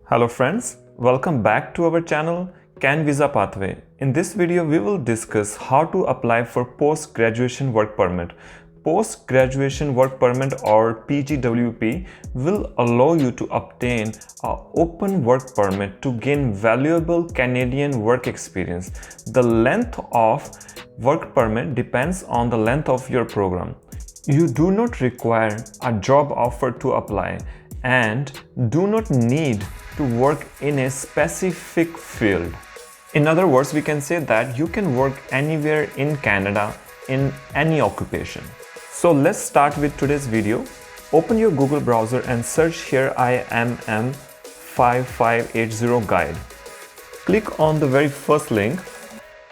Hello friends, welcome back to our channel Can Visa Pathway. In this video, we will discuss how to apply for Post-Graduation Work Permit. Post-Graduation Work Permit or PGWP will allow you to obtain an open work permit to gain valuable Canadian work experience. The length of work permit depends on the length of your program. You do not require a job offer to apply and do not need to work in a specific field. In other words, we can say that you can work anywhere in Canada in any occupation. So let's start with today's video. Open your Google browser and search here IMM 5580 guide. Click on the very first link.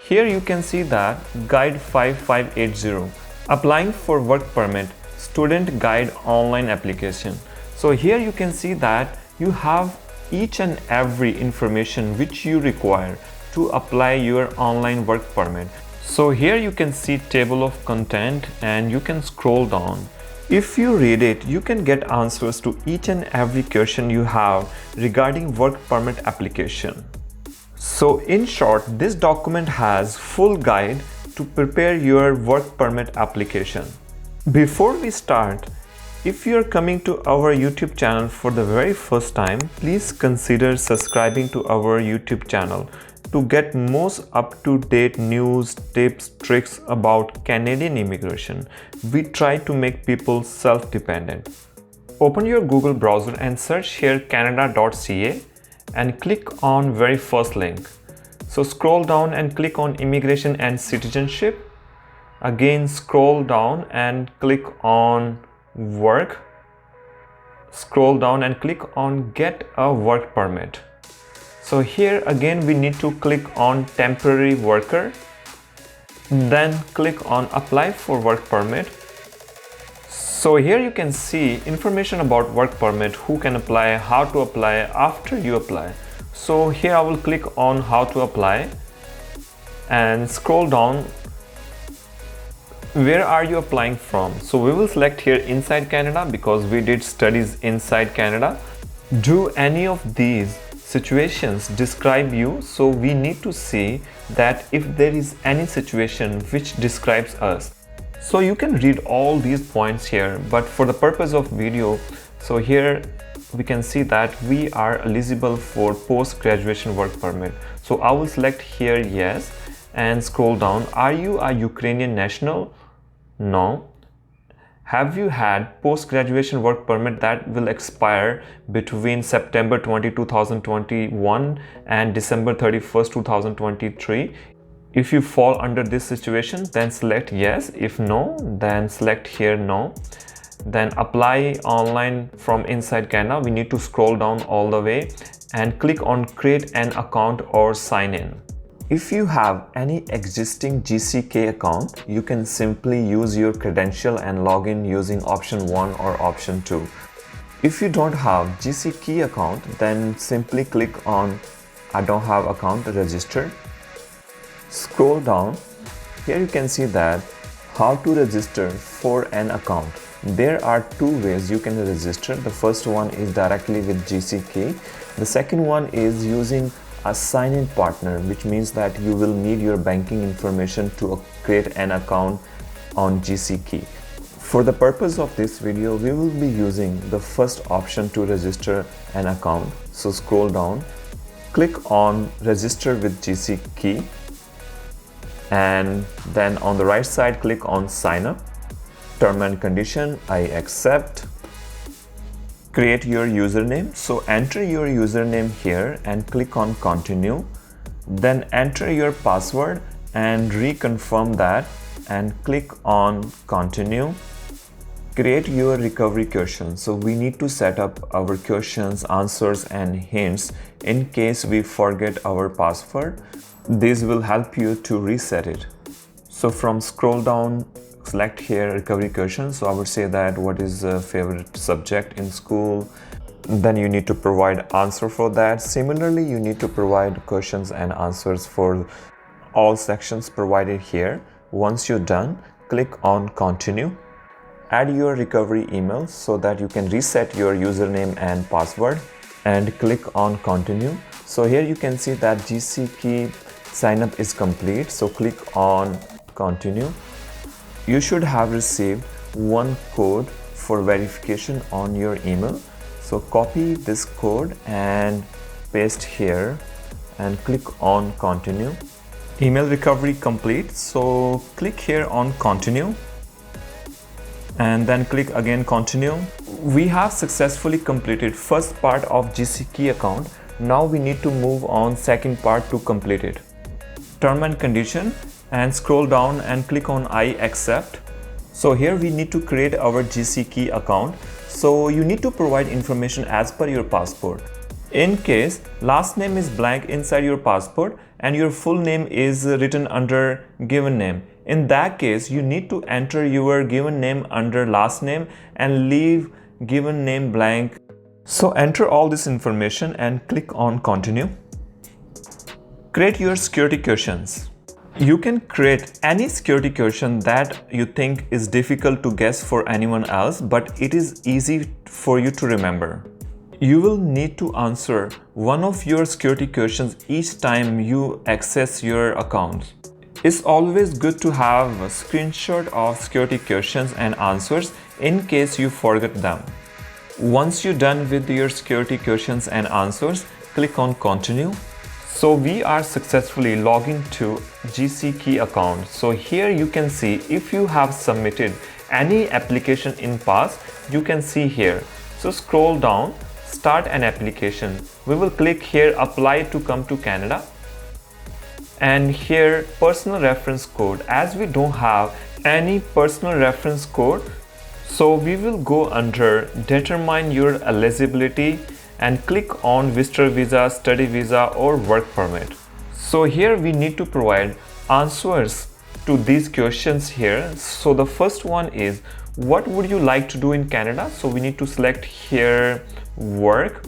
Here you can see that Guide 5580, Applying for Work Permit, Student Guide Online Application. So here you can see that you have each and every information which you require to apply your online work permit. So here you can see table of content and you can scroll down. If you read it, you can get answers to each and every question you have regarding work permit application. So in short, this document has full guide to prepare your work permit application. Before we start, if you are coming to our YouTube channel for the very first time, please consider subscribing to our YouTube channel to get most up-to-date news, tips, tricks about Canadian immigration. We try to make people self-dependent. Open your Google browser and search here canada.ca and click on very first link. So scroll down and click on Immigration and Citizenship. Again scroll down and click on Work. Scroll down and click on Get a Work Permit. So here again we need to click on Temporary Worker. Then click on Apply for Work Permit. So here you can see information about work permit, who can apply, how to apply, after you apply. So here I will click on how to apply and scroll down. Where are you applying from? So we will select here inside Canada because we did studies inside Canada. Do any of these situations describe you? So we need to see that if there is any situation which describes us. So you can read all these points here, but for the purpose of video, so here we can see that we are eligible for post-graduation work permit. So I will select here yes and scroll down. Are you a Ukrainian national? No. Have you had post-graduation work permit that will expire between September 20, 2021 and December 31st, 2023? If you fall under this situation, then select yes. If no, then select here no. Then apply online from inside Canada. We need to scroll down all the way and click on create an account or sign in. If you have any existing GCKey account, you can simply use your credential and log in using option 1 or option 2. If you don't have GCKey account, then simply click on I don't have account registered. Scroll down. Here you can see that how to register for an account. There are two ways you can register. The first one is directly with GCKey. The second one is using a sign-in partner, which means that you will need your banking information to create an account on GCKey. For the purpose of this video, we will be using the first option to register an account. So scroll down, click on register with GCKey, and then on the right side click on sign up. Term and condition, I accept. Create your username. So enter your username here and click on continue. Then enter your password and reconfirm that and click on continue. Create your recovery question. So we need to set up our questions, answers and hints in case we forget our password. This will help you to reset it. So from scroll down, select here recovery question. So I would say that what is a favorite subject in school. Then you need to provide answer for that. Similarly, you need to provide questions and answers for all sections provided here. Once you're done, click on continue. Add your recovery email so that you can reset your username and password. and click on continue. So here you can see that GCKey sign up is complete. So click on continue. You should have received one code for verification on your email. So copy this code and paste here and click on continue. Email recovery complete. So click here on continue and then click again continue. We have successfully completed first part of GCKey account. Now we need to move on second part to complete it. Term and condition, and scroll down and click on I accept. So here we need to create our GCKey account. So you need to provide information as per your passport. In case last name is blank inside your passport and your full name is written under given name, in that case you need to enter your given name under last name and leave given name blank. So enter all this information and click on continue. Create your security questions. You can create any security question that you think is difficult to guess for anyone else, but it is easy for you to remember. You will need to answer one of your security questions each time you access your account. It's always good to have a screenshot of security questions and answers in case you forget them. Once you're done with your security questions and answers, click on continue. So we are successfully logging to GCKey account. So here you can see if you have submitted any application in past, you can see here. So scroll down, start an application. We will click here apply to come to Canada. And here personal reference code. As we don't have any personal reference code, so we will go under determine your eligibility and click on visitor visa, study visa or work permit. So here we need to provide answers to these questions here. So the first one is what would you like to do in Canada? So we need to select here work,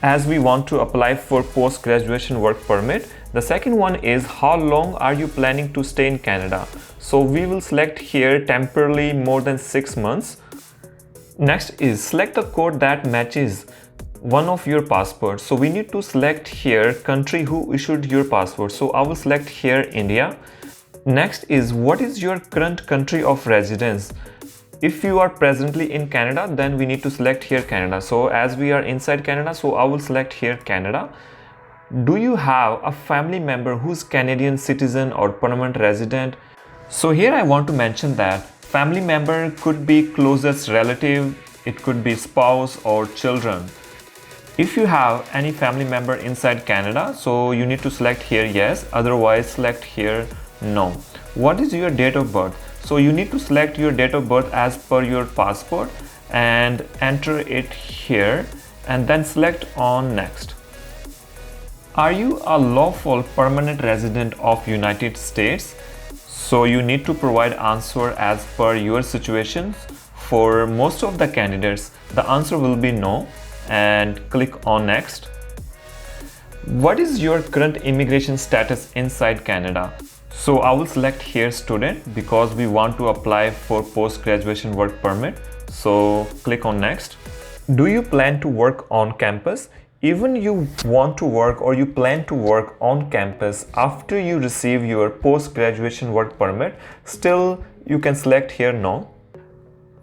as we want to apply for post-graduation work permit. The second one is how long are you planning to stay in Canada? So we will select here temporarily more than 6 months. Next is select a code that matches one of your passports. So we need to select here country who issued your passport. So I will select here India. Next is what is your current country of residence? If you are presently in Canada, then we need to select here Canada. So as we are inside Canada, so I will select here Canada. Do you have a family member who's Canadian citizen or permanent resident? So here I want to mention that family member could be closest relative, it could be spouse or children. If you have any family member inside Canada, so you need to select here yes, otherwise select here no. What is your date of birth? So you need to select your date of birth as per your passport and enter it here and then select on next. Are you a lawful permanent resident of United States? So you need to provide answer as per your situation. For most of the candidates, the answer will be no, and click on next. What is your current immigration status inside Canada? So I will select here student because we want to apply for post-graduation work permit. So click on next. Do you plan to work on campus? Even you want to work or you plan to work on campus after you receive your post-graduation work permit, still you can select here no.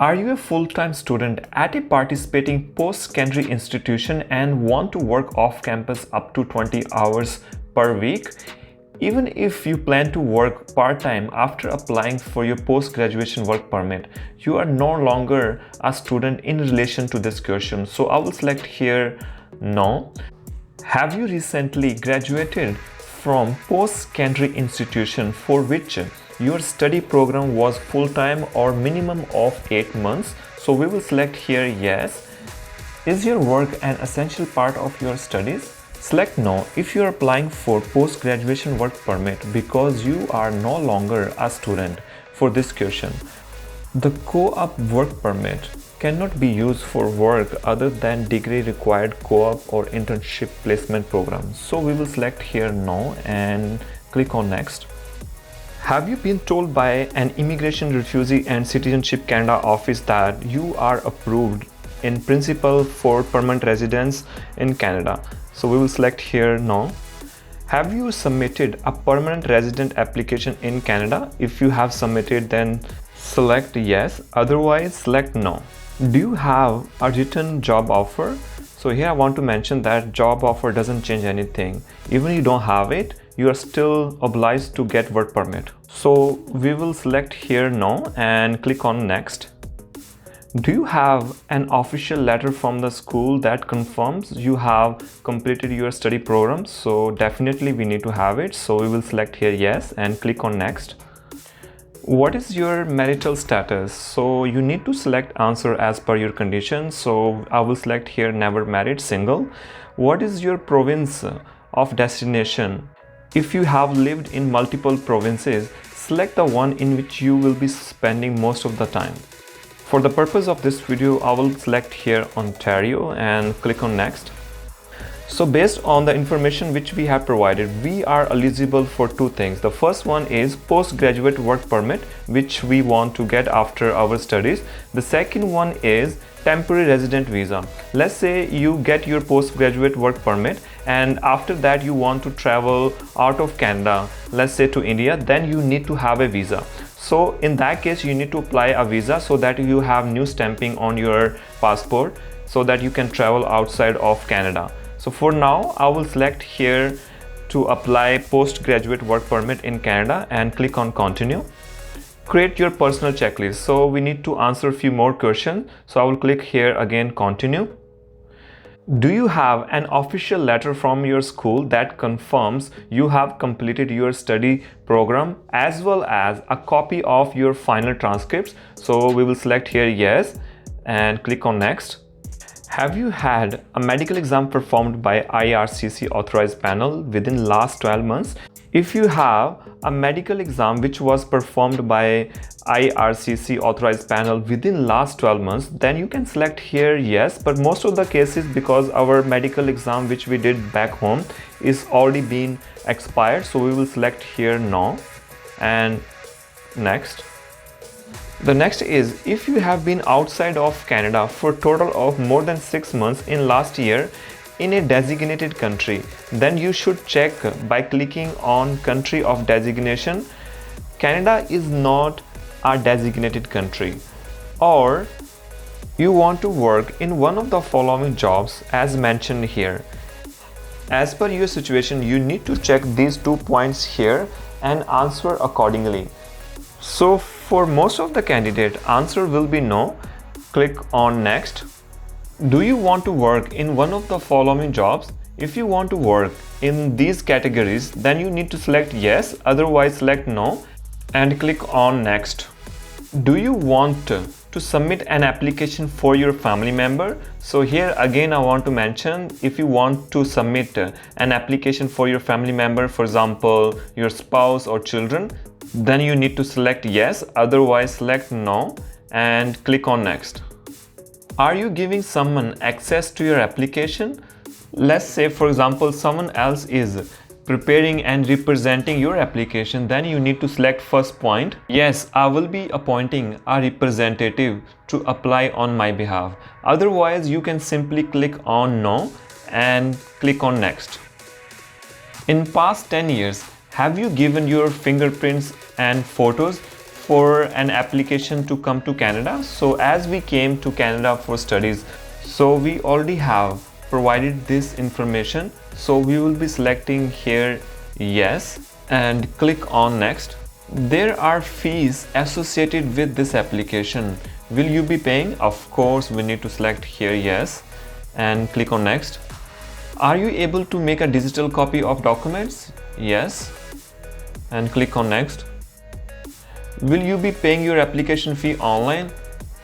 Are you a full-time student at a participating post-secondary institution and want to work off campus up to 20 hours per week? Even if you plan to work part-time after applying for your post-graduation work permit, you are no longer a student in relation to this question. So I will select here no. Have you recently graduated from post-secondary institution for which your study program was full-time or minimum of 8 months? So we will select here yes. Is your work an essential part of your studies? Select no if you are applying for post-graduation work permit because you are no longer a student for this question. The co-op work permit cannot be used for work other than degree required co-op or internship placement programs. So we will select here no and click on next. Have you been told by an Immigration, Refugee and Citizenship Canada office that you are approved in principle for permanent residence in Canada. So we will select here no. Have you submitted a permanent resident application in Canada? If you have submitted, then select yes, otherwise select no. Do you have a written job offer? So here I want to mention that job offer doesn't change anything. Even you don't have it, you are still obliged to get work permit. So we will select here no and click on next. Do you have an official letter from the school that confirms you have completed your study program? So definitely we need to have it. So we will select here yes and click on next. What is your marital status? So you need to select answer as per your condition. So I will select here never married, single. What is your province of destination? If you have lived in multiple provinces, select the one in which you will be spending most of the time. For the purpose of this video, I will select here Ontario and click on next. So based on the information which we have provided, we are eligible for two things. The first one is postgraduate work permit, which we want to get after our studies. The second one is temporary resident visa. Let's say you get your postgraduate work permit and after that you want to travel out of Canada, let's say to India, then you need to have a visa. So in that case, you need to apply a visa so that you have new stamping on your passport so that you can travel outside of Canada. So for now, I will select here to apply postgraduate work permit in Canada and click on continue. Create your personal checklist. So we need to answer a few more questions. So I will click here again, continue. Do you have an official letter from your school that confirms you have completed your study program as well as a copy of your final transcripts? So we will select here yes and click on next. Have you had a medical exam performed by IRCC authorized panel within last 12 months? If you have a medical exam which was performed by IRCC authorized panel within last 12 months, then you can select here yes, but most of the cases, because our medical exam which we did back home is already been expired, so we will select here no and next. The next is, if you have been outside of Canada for a total of more than 6 months in last year in a designated country, then you should check by clicking on country of designation. Canada is not a designated country. Or you want to work in one of the following jobs as mentioned here. As per your situation, you need to check these 2 points here and answer accordingly. So for most of the candidate, answer will be no. Click on next. Do you want to work in one of the following jobs? If you want to work in these categories, then you need to select yes, otherwise select no and click on next. Do you want to submit an application for your family member? So here again I want to mention, if you want to submit an application for your family member, for example your spouse or children, then you need to select yes, otherwise select no and click on next. Are you giving someone access to your application? Let's say for example someone else is preparing and representing your application, then you need to select first point. Yes, I will be appointing a representative to apply on my behalf. Otherwise you can simply click on no and click on next. In past 10 years, have you given your fingerprints and photos for an application to come to Canada? So as we came to Canada for studies, so we already have provided this information. So we will be selecting here yes and click on next. There are fees associated with this application. Will you be paying? Of course, we need to select here yes and click on next. Are you able to make a digital copy of documents? Yes and click on next. Will you be paying your application fee online?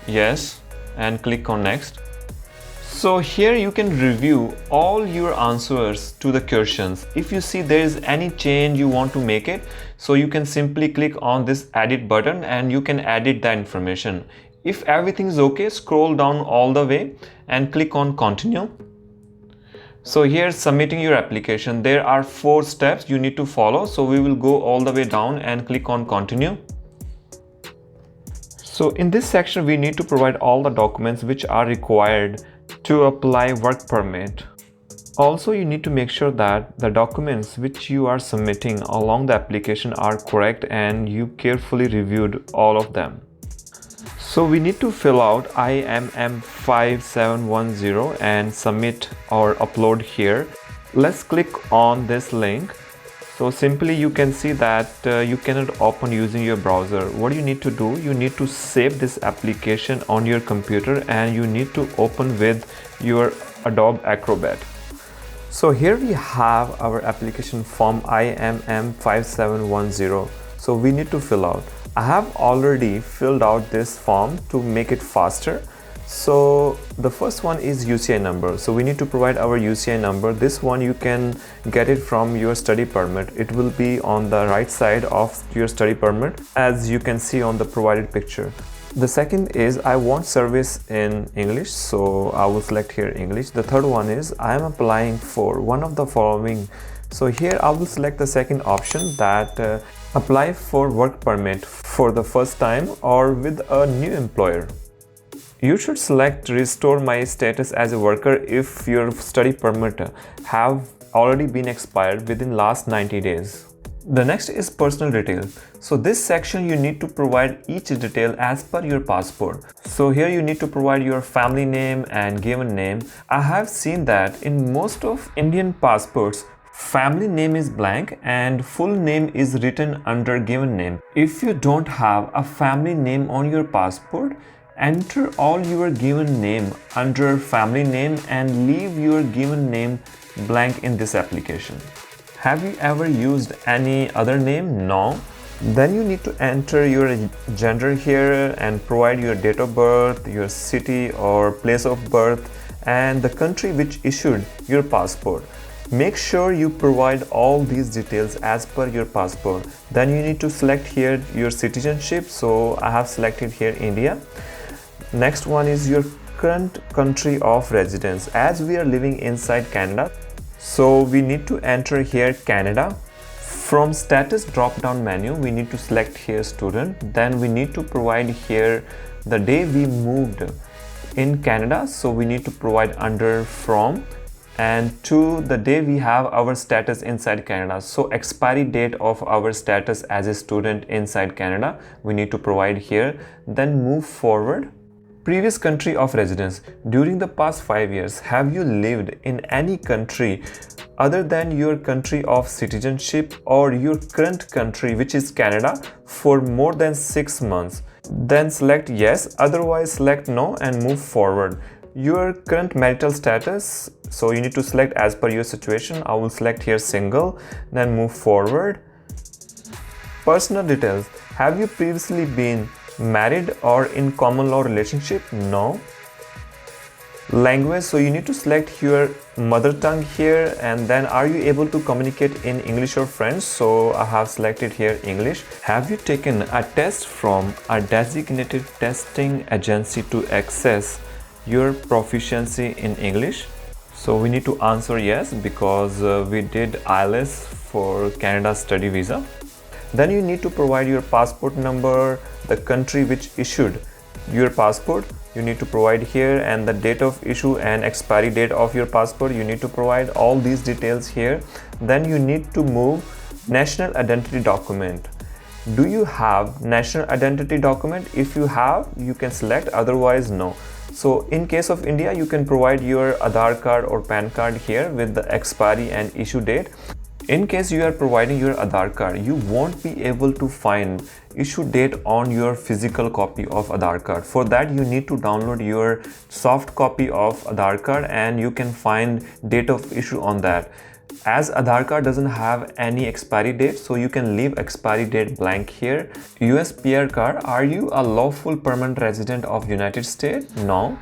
Yes and click on next. So here you can review all your answers to the questions. If you see there is any change you want to make it, so you can simply click on this edit button and you can edit the information. If everything is okay, scroll down all the way and click on continue. So here submitting your application, there are 4 steps you need to follow. So we will go all the way down and click on continue. So in this section, we need to provide all the documents which are required to apply work permit. Also, you need to make sure that the documents which you are submitting along the application are correct and you carefully reviewed all of them. So we need to fill out IMM 5710 and submit or upload here. Let's click on this link. So simply you can see that you cannot open using your browser. What you need to do, you need to save this application on your computer and you need to open with your Adobe Acrobat. So here we have our application form IMM 5710. So we need to fill out. I have already filled out this form to make it faster. So the first one is UCI number. So we need to provide our UCI number. This one you can get it from your study permit. It will be on the right side of your study permit, as you can see on the provided picture. The second is I want service in English, so I will select here English. The third one is I am applying for one of the following. So here I will select the second option, that apply for work permit for the first time or with a new employer. You should select restore my status as a worker if your study permit have already been expired within last 90 days. The next is personal details. So this section you need to provide each detail as per your passport. So here you need to provide your family name and given name. I have seen that in most of Indian passports, family name is blank and full name is written under given name. If you don't have a family name on your passport, enter all your given name under family name and leave your given name blank in this application. Have you ever used any other name? No. Then you need to enter your gender here and provide your date of birth, your city or place of birth, and the country which issued your passport. Make sure you provide all these details as per your passport. Then you need to select here your citizenship. So I have selected here India. Next one is your current country of residence. As we are living inside Canada, so we need to enter here Canada. From status drop down menu, we need to select here student. Then we need to provide here the day we moved in Canada. So we need to provide under from, and to the day we have our status inside Canada. So expiry date of our status as a student inside Canada, we need to provide here. Then move forward. Previous country of residence. During the past 5 years, have you lived in any country other than your country of citizenship or your current country, which is Canada, for more than 6 months? Then select yes, otherwise select no and move forward. Your current marital status, so you need to select as per your situation. I will select here single, then move forward. Personal details. Have you previously been married or in common law relationship? No. Language, so you need to select your mother tongue here, and then are you able to communicate in English or French? So I have selected here English. Have you taken a test from a designated testing agency to access your proficiency in English? So we need to answer yes, because we did IELTS for Canada study visa. Then you need to provide your passport number, the country which issued your passport you need to provide here, and the date of issue and expiry date of your passport you need to provide all these details here. Then you need to move national identity document. Do you have national identity document? If you have, you can select, otherwise no. So in case of India, you can provide your Aadhaar card or PAN card here with the expiry and issue date. In case you are providing your Aadhaar card, you won't be able to find issue date on your physical copy of Aadhaar card. For that, you need to download your soft copy of Aadhaar card and you can find date of issue on that. As Aadhaar card doesn't have any expiry date, so you can leave expiry date blank here. US PR card, are you a lawful permanent resident of United States? No.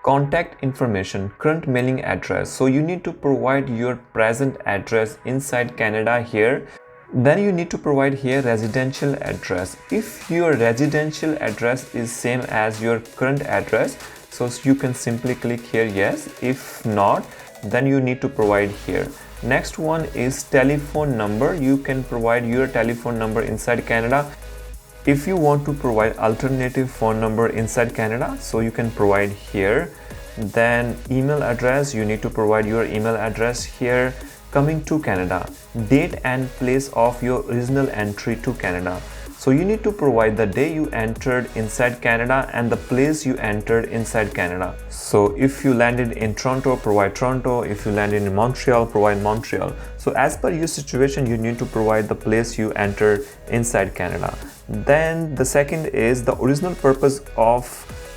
Contact information, current mailing address. So you need to provide your present address inside Canada here. Then you need to provide here residential address. If your residential address is same as your current address, so you can simply click here yes. If not, then you need to provide here. Next one is telephone number. You can provide your telephone number inside Canada. If you want to provide alternative phone number inside Canada, so you can provide here. Then email address, you need to provide your email address here. Coming to Canada, date and place of your original entry to Canada. So you need to provide the day you entered inside Canada and the place you entered inside Canada. So if you landed in Toronto, provide Toronto. If you landed in Montreal, provide Montreal. So as per your situation, you need to provide the place you entered inside Canada. Then the second is the original purpose of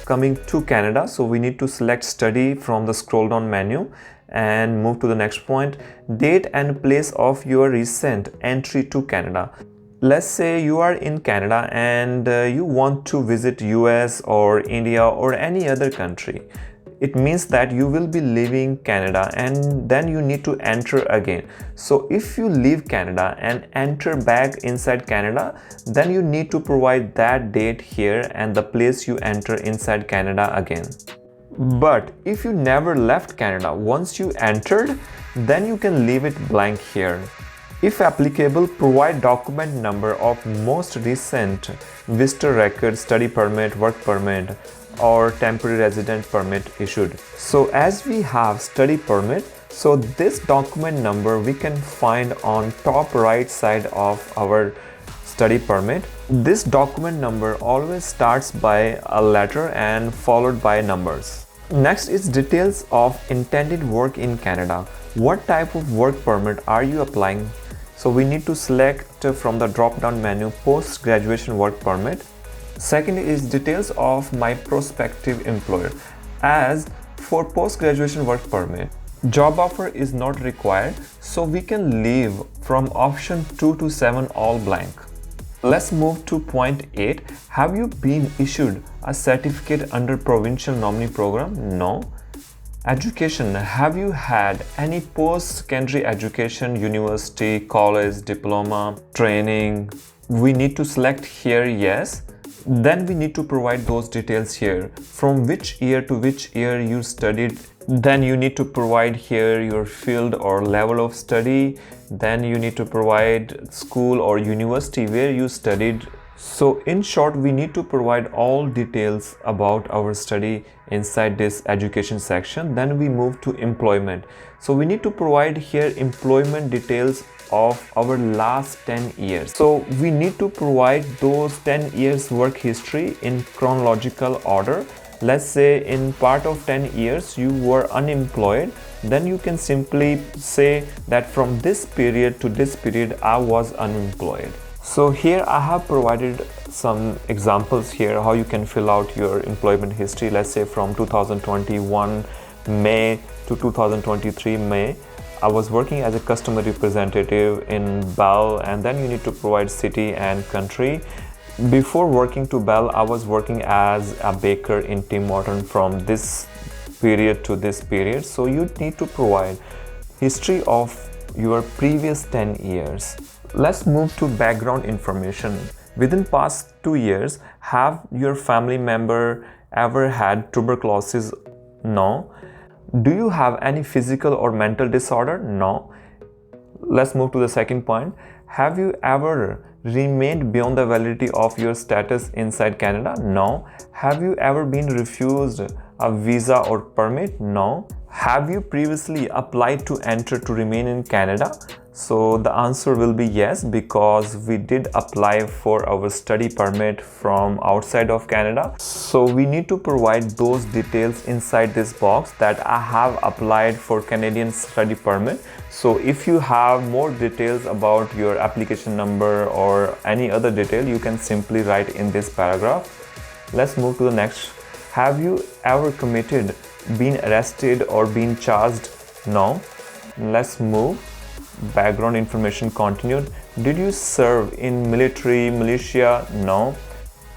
coming to Canada. So we need to select study from the scroll down menu and move to the next point. Date and place of your recent entry to Canada. Let's say you are in Canada and you want to visit US or India or any other country. It means that you will be leaving Canada and then you need to enter again. So if you leave Canada and enter back inside Canada, then you need to provide that date here and the place you enter inside Canada again. But if you never left Canada, once you entered, then you can leave it blank here. If applicable, provide document number of most recent visitor record, study permit, work permit, or temporary resident permit issued. So as we have study permit, so this document number we can find on top right side of our study permit. This document number always starts by a letter and followed by numbers. Next is details of intended work in Canada. What type of work permit are you applying? So we need to select from the drop down menu post-graduation work permit. Second is details of my prospective employer. As for post-graduation work permit, job offer is not required, so we can leave from option 2 to 7 all blank. Let's move to point 8. Have you been issued a certificate under provincial nominee program? No. Education. Have you had any post-secondary education, university, college, diploma, training? We need to select here yes. Then we need to provide those details here. From which year to which year you studied. Then you need to provide here your field or level of study. Then you need to provide school or university where you studied. So in short, we need to provide all details about our study inside this education section. Then we move to employment. So we need to provide here employment details of our last 10 years. So we need to provide those 10 years work history in chronological order. Let's say in part of 10 years you were unemployed, then you can simply say that from this period to this period I was unemployed. So here I have provided some examples here how you can fill out your employment history. Let's say from 2021 May to 2023 May, I was working as a customer representative in Bell, and then you need to provide city and country. Before working to Bell, I was working as a baker in Tim Horton from this period to this period. So you need to provide history of your previous 10 years. Let's move to background information. Within past 2 years, have your family member ever had tuberculosis? No. Do you have any physical or mental disorder? No. Let's move to the second point. Have you ever remained beyond the validity of your status inside Canada? No. Have you ever been refused a visa or permit? No. Have you previously applied to enter to remain in Canada? So the answer will be yes, because we did apply for our study permit from outside of Canada. So we need to provide those details inside this box that I have applied for Canadian study permit. So if you have more details about your application number or any other detail, you can simply write in this paragraph. Let's move to the next. Have you ever committed, been arrested or been charged? No. Let's move. Background information continued. Did you serve in military, militia? No.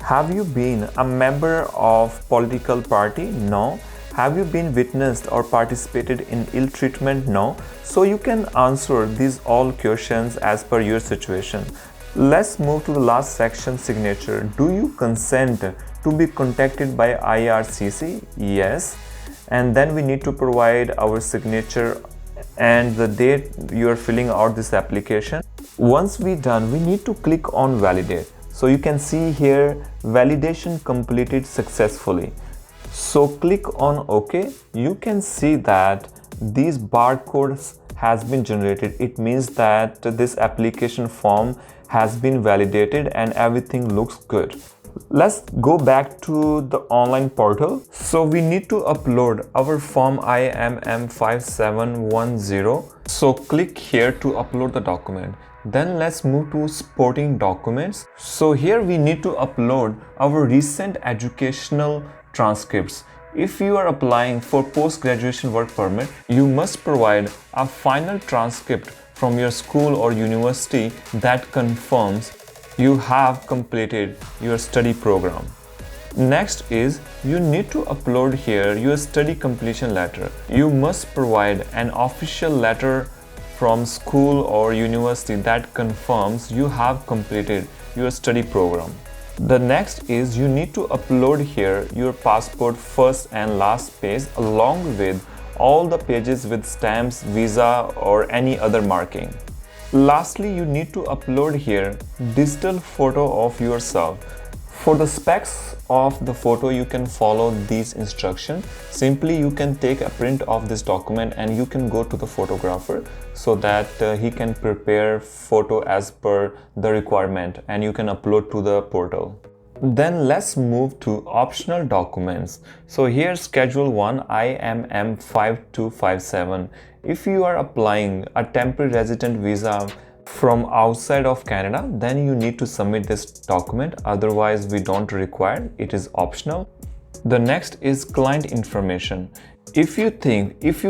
Have you been a member of political party? No. Have you been witnessed or participated in ill treatment? No. So you can answer these all questions as per your situation. Let's move to the last section, signature. Do you consent to be contacted by IRCC? Yes. And then we need to provide our signature and the date you are filling out this application. Once we're done, we need to click on validate. So you can see here validation completed successfully. So click on OK. You can see that these barcodes has been generated. It means that this application form has been validated and everything looks good. Let's go back to the online portal. So we need to upload our form IMM5710. So click here to upload the document. Then let's move to supporting documents. So here we need to upload our recent educational transcripts. If you are applying for post-graduation work permit, you must provide a final transcript from your school or university that confirms you have completed your study program. Next is you need to upload here your study completion letter. You must provide an official letter from school or university that confirms you have completed your study program. The next is you need to upload here your passport first and last page along with all the pages with stamps, visa or any other marking. Lastly, you need to upload here digital photo of yourself. For the specs of the photo, you can follow these instructions. Simply you can take a print of this document and you can go to the photographer so that he can prepare photo as per the requirement and you can upload to the portal. Then let's move to optional documents. So here schedule 1 IMM5257. If you are applying a temporary resident visa from outside of Canada, then you need to submit this document. Otherwise, we don't require, it is optional. The next is client information. If you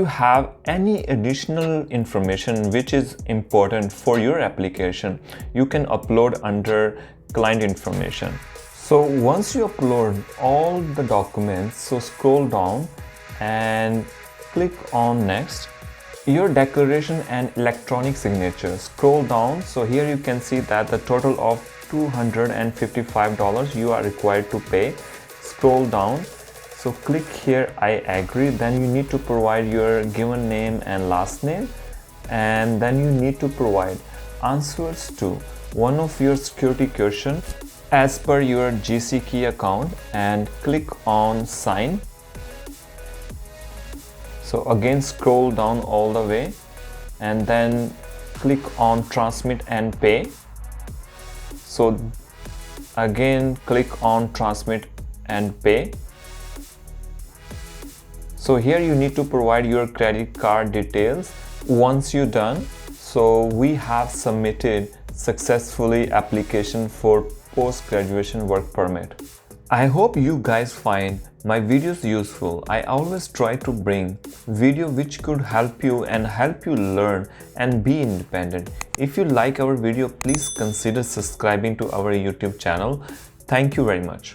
have any additional information which is important for your application, you can upload under client information. So once you upload all the documents, so scroll down and click on next. Your declaration and electronic signature, scroll down. So here you can see that the total of $255 you are required to pay. Scroll down, so click here I agree. Then you need to provide your given name and last name, and then you need to provide answers to one of your security questions as per your GCKey account and click on sign. So again scroll down all the way and then click on transmit and pay. So again click on transmit and pay. So here you need to provide your credit card details. Once you're done, so we have submitted successfully application for post-graduation work permit. I hope you guys find my videos useful. I always try to bring video which could help you and help you learn and be independent. If you like our video, please consider subscribing to our YouTube channel. Thank you very much.